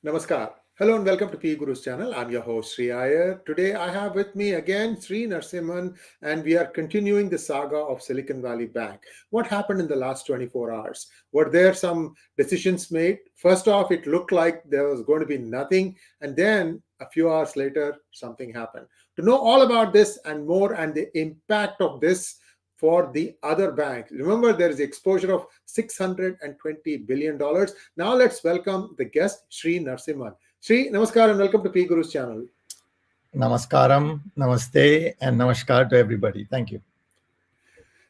Namaskar. Hello and welcome to PGurus channel. I'm your host Sri Iyer. Today I have with me again Sri Narasimhan, and we are continuing the saga of Silicon Valley Bank. What happened in the last 24 hours? Were there some decisions made? First off, it looked like there was going to be nothing, and then a few hours later, something happened. To know all about this and more and the impact of this for the other banks. Remember, there is exposure of $620 billion. Now let's welcome the guest, Sri Narasimhan. Sri, namaskar and welcome to PGurus channel. Namaskaram, namaste, and namaskar to everybody. Thank you.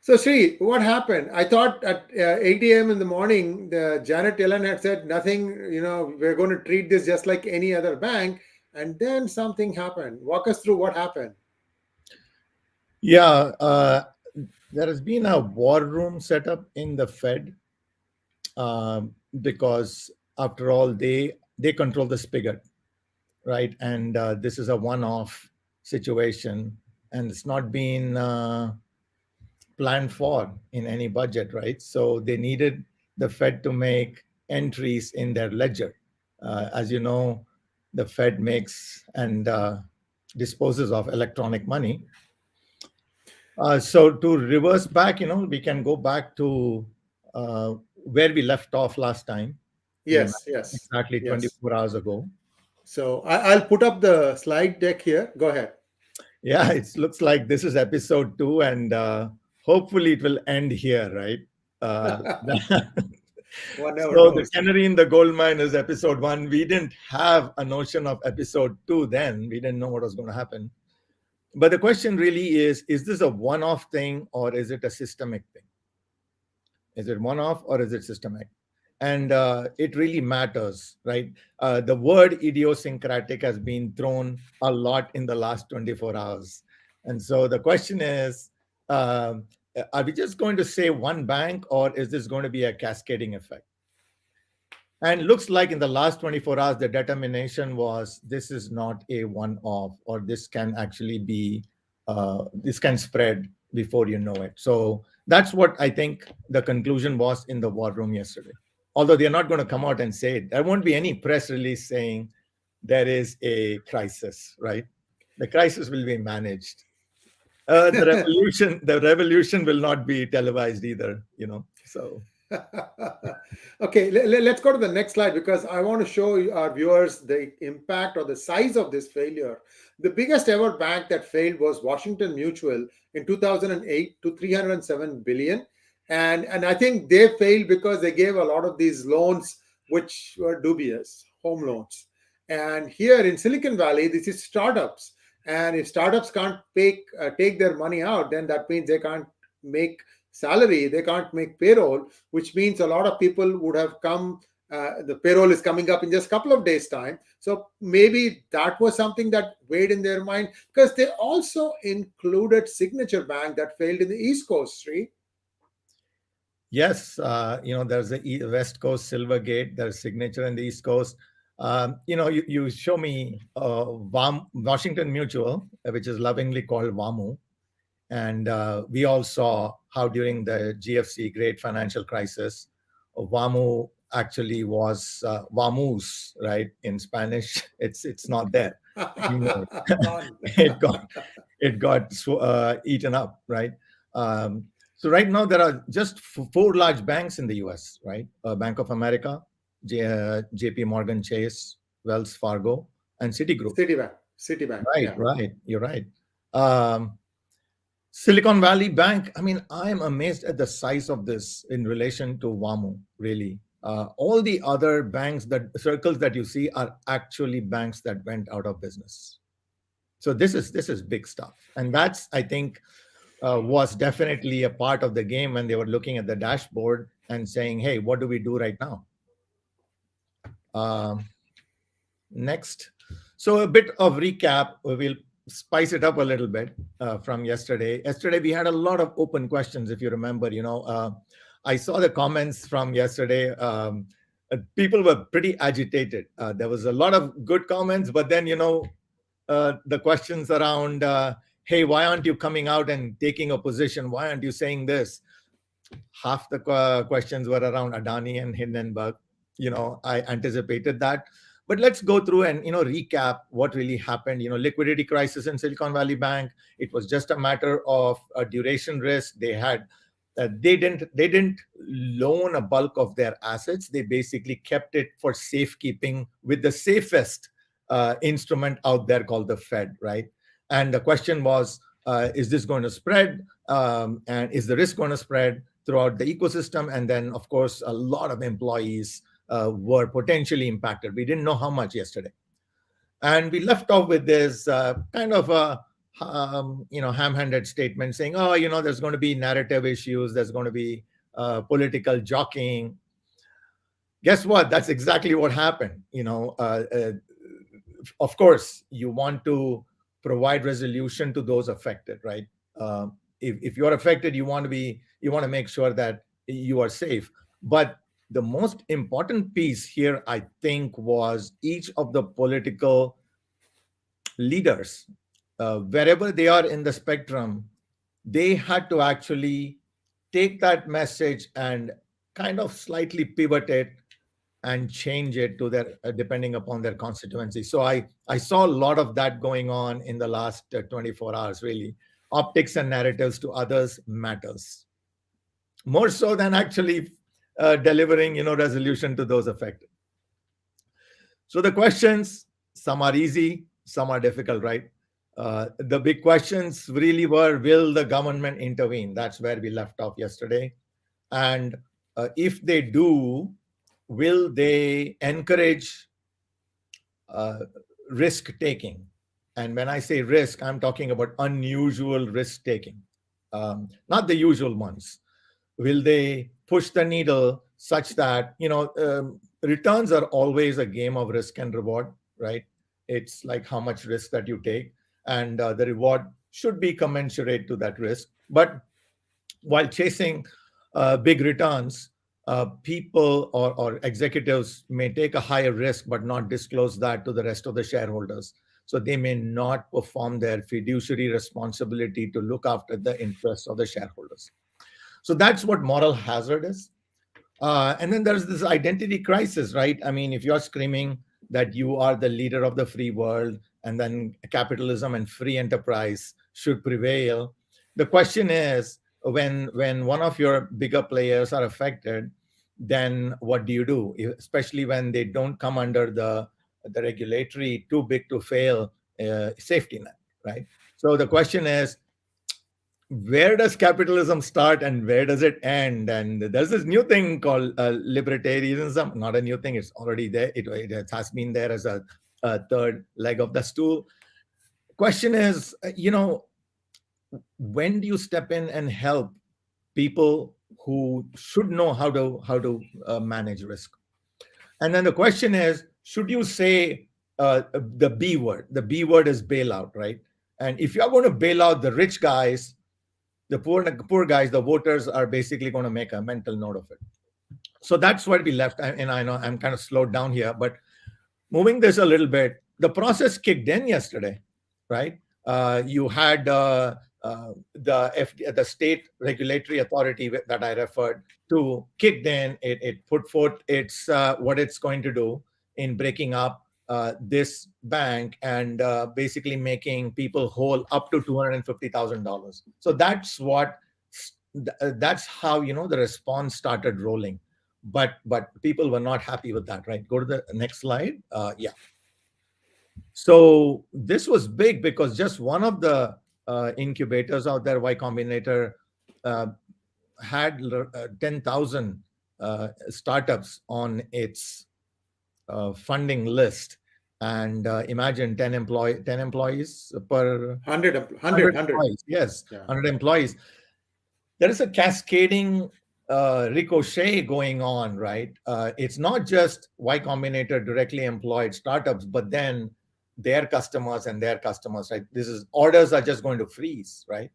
So, Sri, what happened? I thought at 8 a.m. in the morning, the Janet Yellen had said nothing, we're going to treat this just like any other bank. And then something happened. Walk us through what happened. Yeah, there has been a war room set up in the Fed because, after all, they control the spigot, right? And this is a one-off situation, and it's not been planned for in any budget, right? So they needed the Fed to make entries in their ledger. As you know, the Fed makes and disposes of electronic money. So to reverse back, we can go back to where we left off last time. Yes. Exactly 24 hours ago. So I'll put up the slide deck here. Go ahead. Yeah, it looks like this is episode 2, and hopefully it will end here, right? So the canary in the gold mine is episode 1. We didn't have a notion of episode 2 then. We didn't know what was going to happen. But the question really is this a one-off thing or is it a systemic thing? Is it one-off or is it systemic? And it really matters, right? The word idiosyncratic has been thrown a lot in the last 24 hours. And so the question is, are we just going to say one bank or is this going to be a cascading effect? And looks like in the last 24 hours, the determination was this is not a one-off, or this can actually be, this can spread before you know it. So that's what I think the conclusion was in the war room yesterday. Although they're not going to come out and say it. There won't be any press release saying there is a crisis, right? The crisis will be managed. The revolution will not be televised either, so. Okay, let's go to the next slide because I want to show our viewers the impact or the size of this failure. The biggest ever bank that failed was Washington Mutual in 2008 to 307 billion. And I think they failed because they gave a lot of these loans which were dubious, home loans. And here in Silicon Valley, this is startups. And if startups can't take their money out, then that means they can't make salary, they can't make payroll, which means a lot of people would have come. The payroll is coming up in just a couple of days' time. So maybe that was something that weighed in their mind because they also included Signature Bank that failed in the East Coast, Sri. Yes, there's a West Coast Silvergate, there's Signature in the East Coast. You show me Washington Mutual, which is lovingly called WAMU. And we all saw how during the GFC, Great Financial Crisis, WAMU actually was vamos, right? In Spanish, it's not there. It got eaten up, right? So right now there are just 4 large banks in the U.S., right? Bank of America, JP Morgan Chase, Wells Fargo, and Citigroup. Citibank. Right, yeah. Right. You're right. Silicon Valley Bank, I mean, I'm amazed at the size of this in relation to WAMU, really. All the other banks, circles that you see are actually banks that went out of business. So this is big stuff. And that's, I think, was definitely a part of the game when they were looking at the dashboard and saying, hey, what do we do right now? Next. So a bit of recap. We'll spice it up a little bit from yesterday. Yesterday, we had a lot of open questions, if you remember. I saw the comments from yesterday. People were pretty agitated. There was a lot of good comments, but then, the questions around, hey, why aren't you coming out and taking a position? Why aren't you saying this? Half the questions were around Adani and Hindenburg. I anticipated that. But let's go through and recap what really happened. Liquidity crisis in Silicon Valley Bank. It was just a matter of a duration risk. They didn't loan a bulk of their assets. They basically kept it for safekeeping with the safest instrument out there called the Fed, right? And the question was, is this going to spread? And is the risk going to spread throughout the ecosystem? And then, of course, a lot of employees were potentially impacted. We didn't know how much yesterday. And we left off with this kind of a ham-handed statement saying, oh, there's going to be narrative issues, there's going to be political jockeying. Guess what? That's exactly what happened. Of course, you want to provide resolution to those affected, right? If you're affected, you want to make sure that you are safe. But the most important piece here, I think, was each of the political leaders, wherever they are in the spectrum, they had to actually take that message and kind of slightly pivot it and change it to their depending upon their constituency. So I saw a lot of that going on in the last 24 hours. Really, optics and narratives to others matters more so than actually delivering resolution to those affected. So the questions, some are easy, some are difficult, right? The big questions really were, will the government intervene? That's where we left off yesterday. And if they do, will they encourage risk taking? And when I say risk, I'm talking about unusual risk taking, not the usual ones. Will they push the needle such that returns are always a game of risk and reward, right? It's like how much risk that you take, and the reward should be commensurate to that risk. But while chasing big returns, people or executives may take a higher risk but not disclose that to the rest of the shareholders. So they may not perform their fiduciary responsibility to look after the interests of the shareholders. So that's what moral hazard is. And then there's this identity crisis, right? I mean, if you're screaming that you are the leader of the free world and then capitalism and free enterprise should prevail, the question is, when one of your bigger players are affected, then what do you do? Especially when they don't come under the regulatory too big to fail safety net, right? So the question is, where does capitalism start and where does it end? And there's this new thing called libertarianism. Not a new thing, it's already there. It has been there as a third leg of the stool. Question is, when do you step in and help people who should know how to manage risk? And then the question is, should you say the B word? The B word is bailout, right? And if you're going to bail out the rich guys, the poor guys, the voters are basically going to make a mental note of it. So that's where we left. And I know I'm kind of slowed down here, but moving this a little bit, the process kicked in yesterday, right? You had the state regulatory authority that I referred to kicked in. It put forth its what it's going to do in breaking up this bank and basically making people whole up to $250,000. So that's how the response started rolling. But people were not happy with that, right? Go to the next slide. Yeah. So this was big because just one of the incubators out there, Y Combinator, had 10,000 startups on its funding list. And imagine 10 employees per 100 employees. Yes, yeah. 100 employees. There is a cascading ricochet going on, right? It's not just Y Combinator directly employed startups, but then their customers and their customers, right? Orders are just going to freeze, right?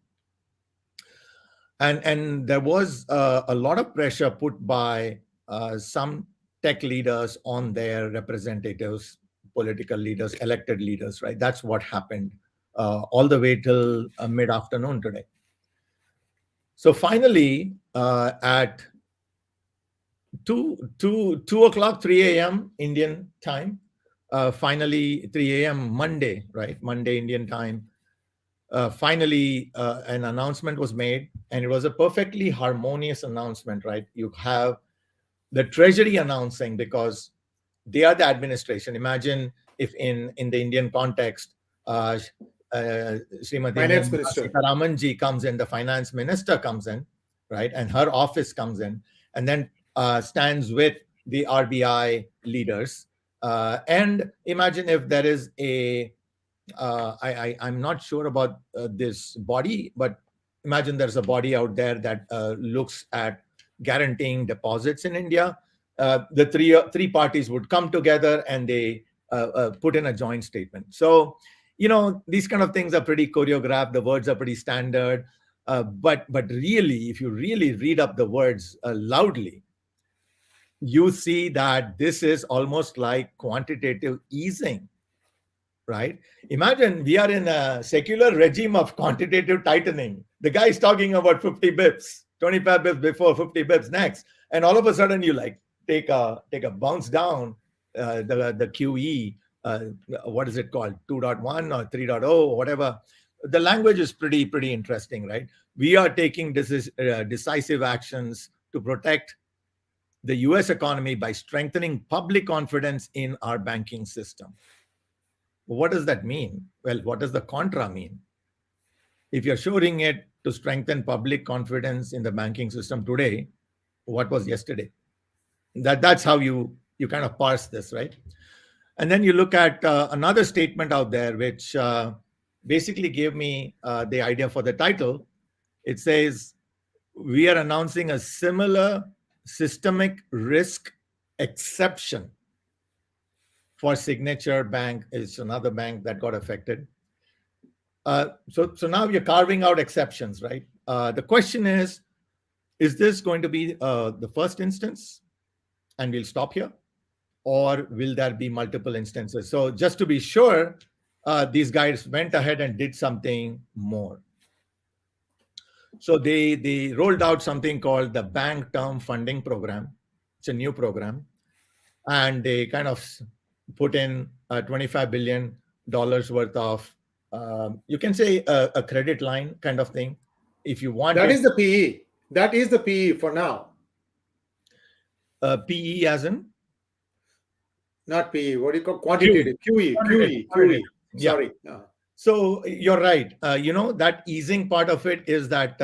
And there was a lot of pressure put by some tech leaders on their representatives, political leaders, elected leaders, right? That's what happened all the way till mid-afternoon today. So finally, at 2 o'clock, 3 a.m. Indian time, finally 3 a.m. Monday, right? Monday Indian time. Finally, an announcement was made, and it was a perfectly harmonious announcement, right? You have the Treasury announcing, because they are the administration. Imagine if in the Indian context, uh, Srimati Finance Nirmala minister. Sitharaman ji comes in, the finance minister comes in, right? And her office comes in, and then stands with the RBI leaders. And imagine if there is I'm not sure about this body, but imagine there's a body out there that looks at guaranteeing deposits in India. The three parties would come together and they put in a joint statement. So, these kind of things are pretty choreographed. The words are pretty standard. But really, if you really read up the words loudly, you see that this is almost like quantitative easing, right? Imagine we are in a secular regime of quantitative tightening. The guy is talking about 50 bips, 25 bips before, 50 bips next, and all of a sudden you like take a bounce down the QE. What is it called? 2.1 or 3.0, whatever. The language is pretty interesting, right? We are taking decisive actions to protect the US economy by strengthening public confidence in our banking system. What does that mean? Well, what does the contra mean? If you're showing it to strengthen public confidence in the banking system today, what was yesterday? That's how you kind of parse this, right? And then you look at another statement out there, which basically gave me the idea for the title. It says, we are announcing a similar systemic risk exception for Signature Bank. Is another bank that got affected. So now you're carving out exceptions, right? The question is this going to be the first instance and we'll stop here? Or will there be multiple instances? So just to be sure, these guys went ahead and did something more. So they rolled out something called the Bank Term Funding Program. It's a new program. And they kind of put in $25 billion worth of, you can say a credit line kind of thing. If you want That it, is the PE. That is the PE for now. PE as in? Not PE. What do you call quantitative? QE. Yeah. Sorry. So you're right. That easing part of it is that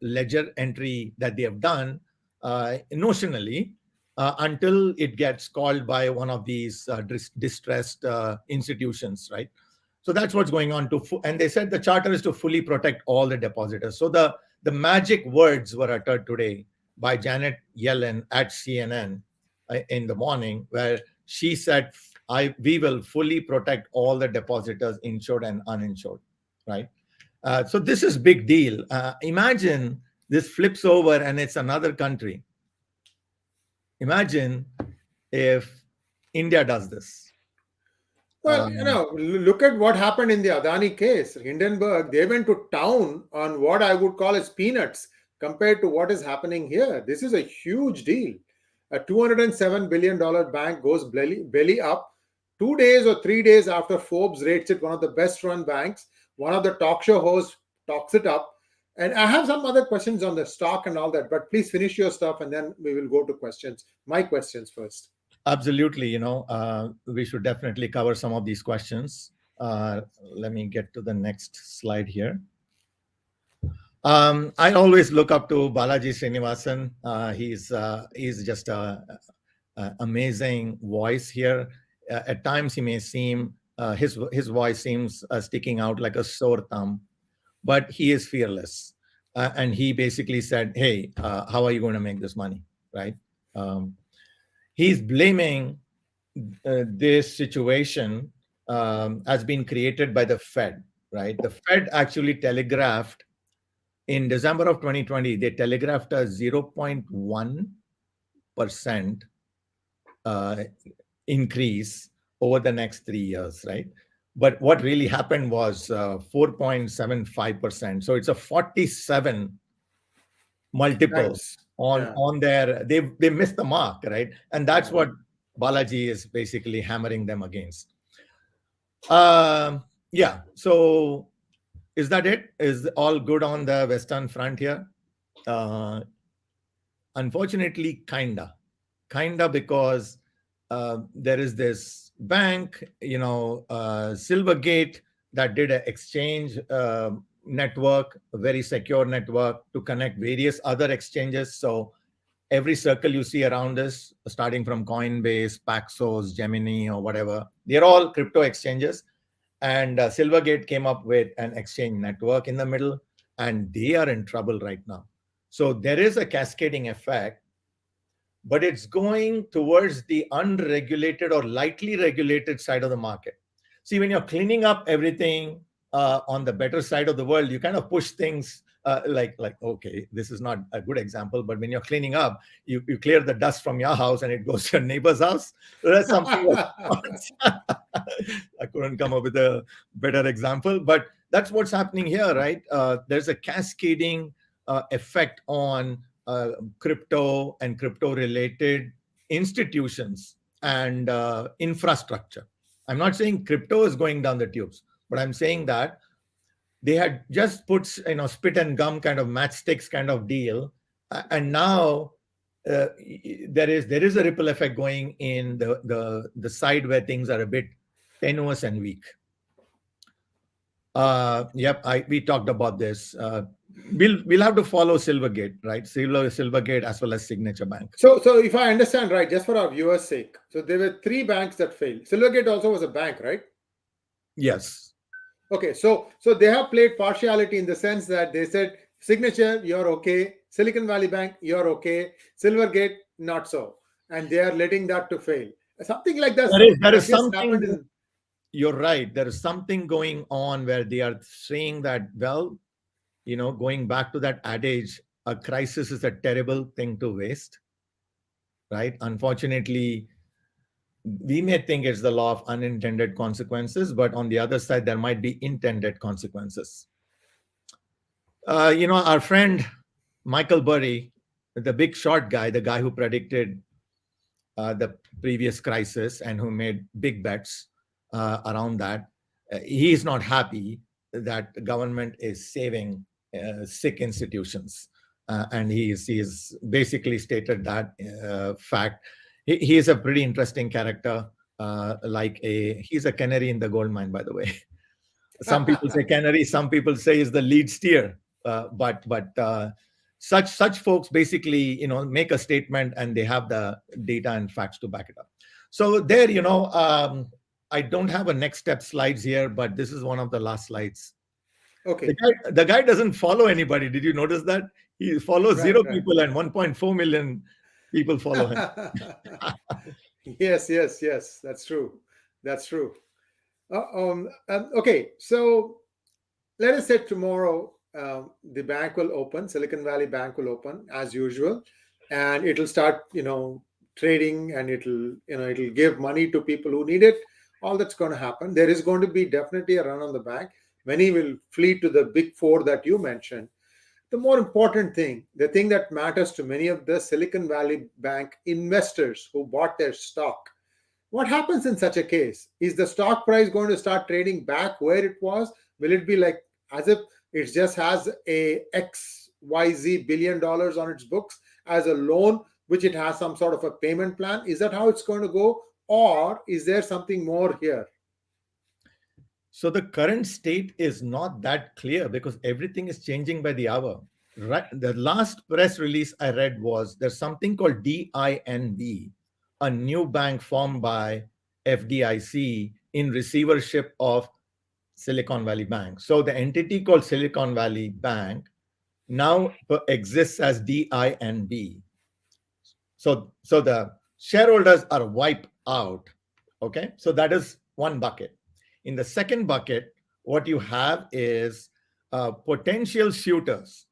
ledger entry that they have done notionally until it gets called by one of these distressed institutions, right? So that's what's going on. And they said the charter is to fully protect all the depositors. So the magic words were uttered today by Janet Yellen at CNN in the morning, where she said, we will fully protect all the depositors, insured and uninsured, right? So this is big deal. Imagine this flips over and it's another country. Imagine if India does this. Well, look at what happened in the Adani case. Hindenburg, they went to town on what I would call as peanuts compared to what is happening here. This is a huge deal. A $207 billion bank goes belly up 2 days or 3 days after Forbes rates it one of the best run banks. One of the talk show hosts talks it up. And I have some other questions on the stock and all that, but please finish your stuff and then we will go to questions. My questions first. Absolutely. We should definitely cover some of these questions. Let me get to the next slide here. I always look up to Balaji Srinivasan. He's just a amazing voice here. At times he may seem, his voice seems sticking out like a sore thumb, but he is fearless. And he basically said, hey, how are you going to make this money, right? He's blaming this situation has been created by the Fed, right? The Fed actually telegraphed in December of 2020, they telegraphed a 0.1% increase over the next 3 years, right? But what really happened was 4.75%. So it's a 47 multiple Thanks. on their, they missed the mark, right? And that's what Balaji is basically hammering them against. Yeah. So is that it? Is all good on the Western front here? Uh, Unfortunately, kinda, because there is this bank, Silvergate, that did an exchange network, a very secure network to connect various other exchanges. So every circle you see around us, starting from Coinbase, Paxos, Gemini, or whatever, they're all crypto exchanges. And Silvergate came up with an exchange network in the middle, and they are in trouble right now. So there is a cascading effect, but it's going towards the unregulated or lightly regulated side of the market. See, when you're cleaning up everything on the better side of the world, you kind of push things like okay, this is not a good example, but when you're cleaning up, you clear the dust from your house and it goes to your neighbor's house. So that's something. I couldn't come up with a better example, but that's what's happening here, right? There's a cascading effect on crypto and crypto related institutions and infrastructure. I'm not saying crypto is going down the tubes, but I'm saying that they had just put spit and gum kind of matchsticks kind of deal, and now there is a ripple effect going in the side where things are a bit tenuous and weak. Yep, we talked about this. We'll have to follow Silvergate, right? Silvergate as well as Signature Bank. So if I understand right, just for our viewers' sake, so there were three banks that failed. Silvergate also was a bank, right? Yes. Okay, so they have played partiality in the sense that they said Signature, you're okay, Silicon Valley Bank, you're okay, Silvergate, not so, and they are letting that to fail. Something like that. There is That just something. happened in. You're right. There is something going on where they are saying that, well, going back to that adage, a crisis is a terrible thing to waste, right? Unfortunately, we may think it's the law of unintended consequences, but on the other side, there might be intended consequences. Our friend Michael Burry, the big short guy, the guy who predicted the previous crisis and who made big bets around that, he is not happy that the government is saving sick institutions. And he's basically stated that fact. He is a pretty interesting character, he's a canary in the gold mine, by the way. Some people say canary, some people say is the lead steer. But such folks basically, make a statement and they have the data and facts to back it up. So there, I don't have a next step slides here, but this is one of the last slides. Okay. The guy doesn't follow anybody. Did you notice that? He follows Right, zero right. people and 1.4 million people follow him. Yes, that's true. That's true. Okay, so let us say tomorrow the bank will open, Silicon Valley Bank will open as usual, and it'll start, trading, and it'll give money to people who need it. All that's going to happen. There is going to be definitely a run on the bank. Many will flee to the big four that you mentioned. The more important thing, the thing that matters to many of the Silicon Valley Bank investors who bought their stock, what happens in such a case? Is the stock price going to start trading back where it was? Will it be like as if it just has a XYZ billion dollars on its books as a loan, which it has some sort of a payment plan? Is that how it's going to go? Or is there something more here? So the current state is not that clear because everything is changing by the hour. Right. The last press release I read was there's something called DINB, a new bank formed by FDIC in receivership of Silicon Valley Bank. So the entity called Silicon Valley Bank now exists as DINB. So the shareholders are wiped out. Okay. So that is one bucket. In the second bucket, what you have is potential suitors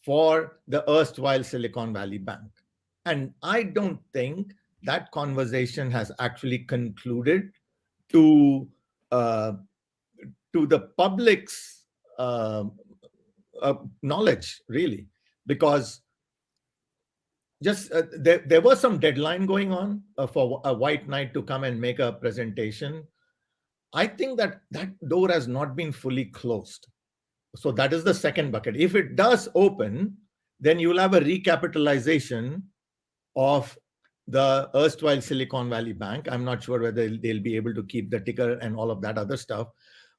for the erstwhile Silicon Valley Bank. And I don't think that conversation has actually concluded to the public's knowledge, really, because just there was some deadline going on for a white knight to come and make a presentation. I think that door has not been fully closed. So that is the second bucket. If it does open, then you'll have a recapitalization of the erstwhile Silicon Valley Bank. I'm not sure whether they'll be able to keep the ticker and all of that other stuff,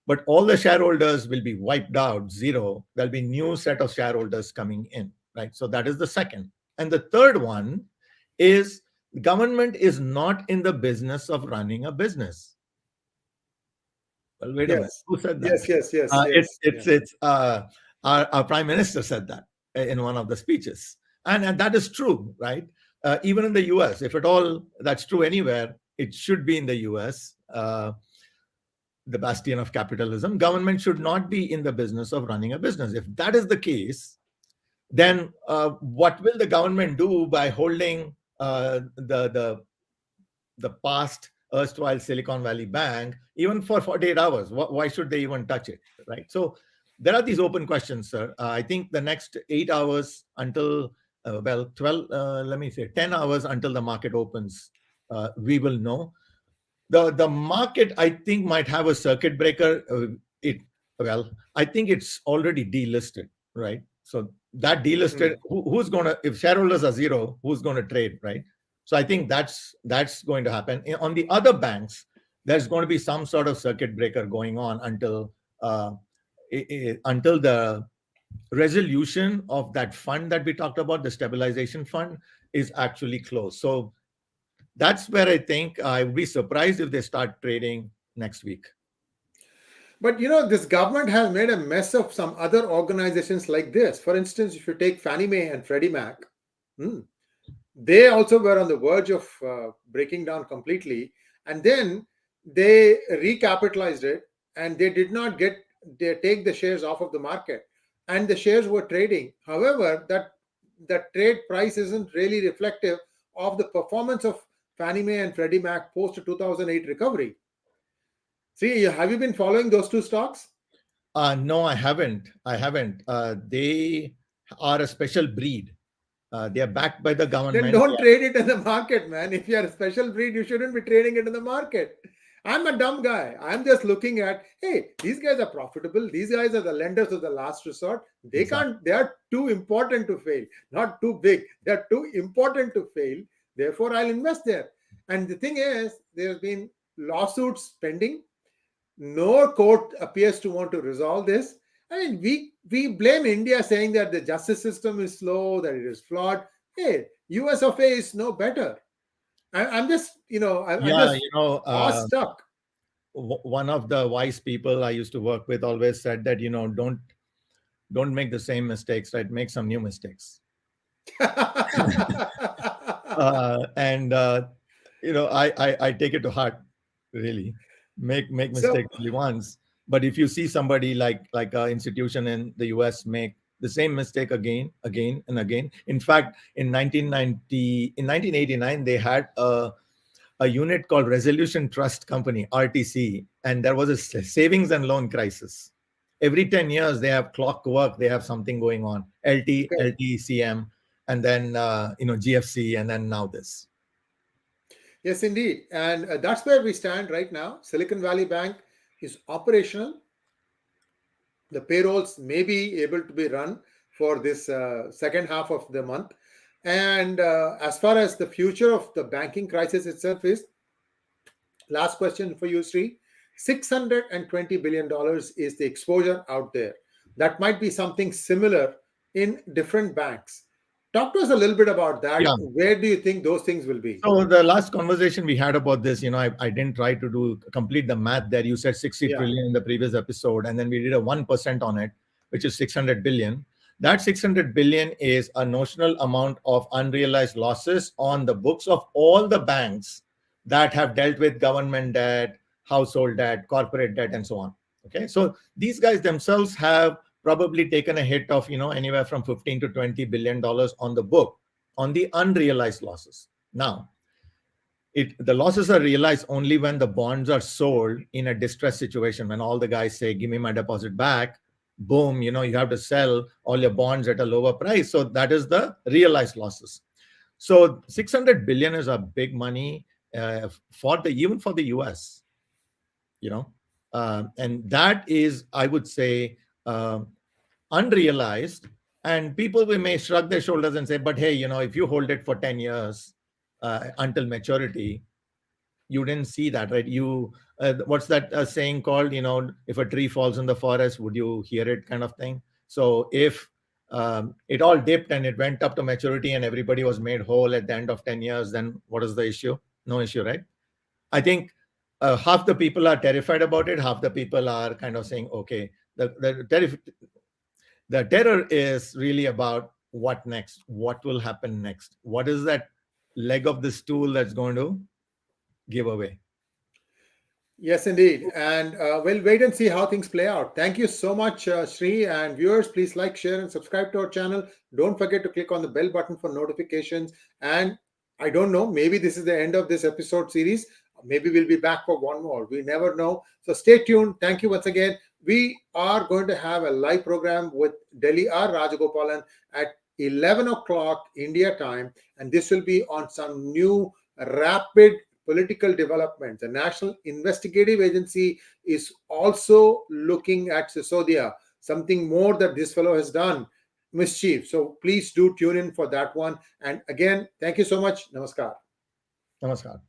but all the shareholders will be wiped out, zero. There'll be new set of shareholders coming in, right? So that is the second. And the third one is government is not in the business of running a business. Well, wait a minute. Yes. Who said that? Yes. Our prime minister said that in one of the speeches, and that is true, right? Even in the U.S., if at all that's true anywhere, it should be in the U.S. The bastion of capitalism. Government should not be in the business of running a business. If that is the case, then what will the government do by holding the past erstwhile Silicon Valley Bank even for 48 hours? Why should they even touch it, right? So there are these open questions, sir. I think the next 8 hours until 12, let me say 10 hours until the market opens, we will know. The market, I think, might have a circuit breaker. I think it's already delisted, right? So that delisted, who's going to, if shareholders are zero, who's going to trade, right? So I think that's going to happen. On the other banks, there's going to be some sort of circuit breaker going on until the resolution of that fund that we talked about, the stabilization fund, is actually closed. So that's where I think I would be surprised if they start trading next week. But this government has made a mess of some other organizations like this. For instance, if you take Fannie Mae and Freddie Mac, they also were on the verge of breaking down completely. And then they recapitalized it, and they did not take the shares off of the market. And the shares were trading. However, that trade price isn't really reflective of the performance of Fannie Mae and Freddie Mac post 2008 recovery. See, have you been following those two stocks? No, I haven't. They are a special breed. They are backed by the government. Then don't trade it in the market, man. If you are a special breed, you shouldn't be trading it in the market. I'm a dumb guy. I'm just looking at, hey, these guys are profitable. These guys are the lenders of the last resort. They are too important to fail. Not too big. They're too important to fail. Therefore, I'll invest there. And the thing is, there's been lawsuits pending. No court appears to want to resolve this. I mean, we blame India, saying that the justice system is slow, that it is flawed. Hey, US of A is no better. I'm just, stuck. One of the wise people I used to work with always said that, don't make the same mistakes, right? Make some new mistakes. I take it to heart, really. Make mistakes only once. But if you see somebody like an institution in the US make the same mistake again and again. In fact, in 1989, they had a unit called Resolution Trust Company, RTC, and there was a savings and loan crisis. Every 10 years, they have clockwork, they have something going on, LTCM, and then GFC, and then now this. Yes, indeed. And that's where we stand right now. Silicon Valley Bank is operational. The payrolls may be able to be run for this second half of the month. And as far as the future of the banking crisis itself is, last question for you, Sri, $620 billion is the exposure out there. That might be something similar in different banks. Talk to us a little bit about that. Yeah. Where do you think those things will be? So the last conversation we had about this, I didn't try to complete the math there. You said 60 trillion in the previous episode, and then we did a 1% on it, which is 600 billion. That 600 billion is a notional amount of unrealized losses on the books of all the banks that have dealt with government debt, household debt, corporate debt, and so on. Okay, so these guys themselves have probably taken a hit of anywhere from 15 to 20 billion dollars on the book on the unrealized losses. Now, the losses are realized only when the bonds are sold in a distressed situation, when all the guys say, give me my deposit back. Boom, you have to sell all your bonds at a lower price. So that is the realized losses. So 600 billion is a big money for the even for the US, you know, and that is, I would say, unrealized. And people we may shrug their shoulders and say, but hey, if you hold it for 10 years until maturity, you didn't see that, right? What's that saying called? If a tree falls in the forest, would you hear it, kind of thing? So if it all dipped and it went up to maturity and everybody was made whole at the end of 10 years, then what is the issue? No issue, right? I think half the people are terrified about it, half the people are kind of saying, okay, the terror is really about what next, what will happen next, what is that leg of the stool that's going to give away. Yes, indeed. And we'll wait and see how things play out. Thank you so much, Sri. And viewers, please like, share, and subscribe to our channel. Don't forget to click on the bell button for notifications. And I don't know, maybe this is the end of this episode series. Maybe we'll be back for one more. We never know. So stay tuned. Thank you once again. We are going to have a live program with Delhi R. Rajagopal at 11 o'clock India time. And this will be on some new rapid political developments. The National Investigative Agency is also looking at Sisodia, something more that this fellow has done, mischief. So please do tune in for that one. And again, thank you so much. Namaskar. Namaskar.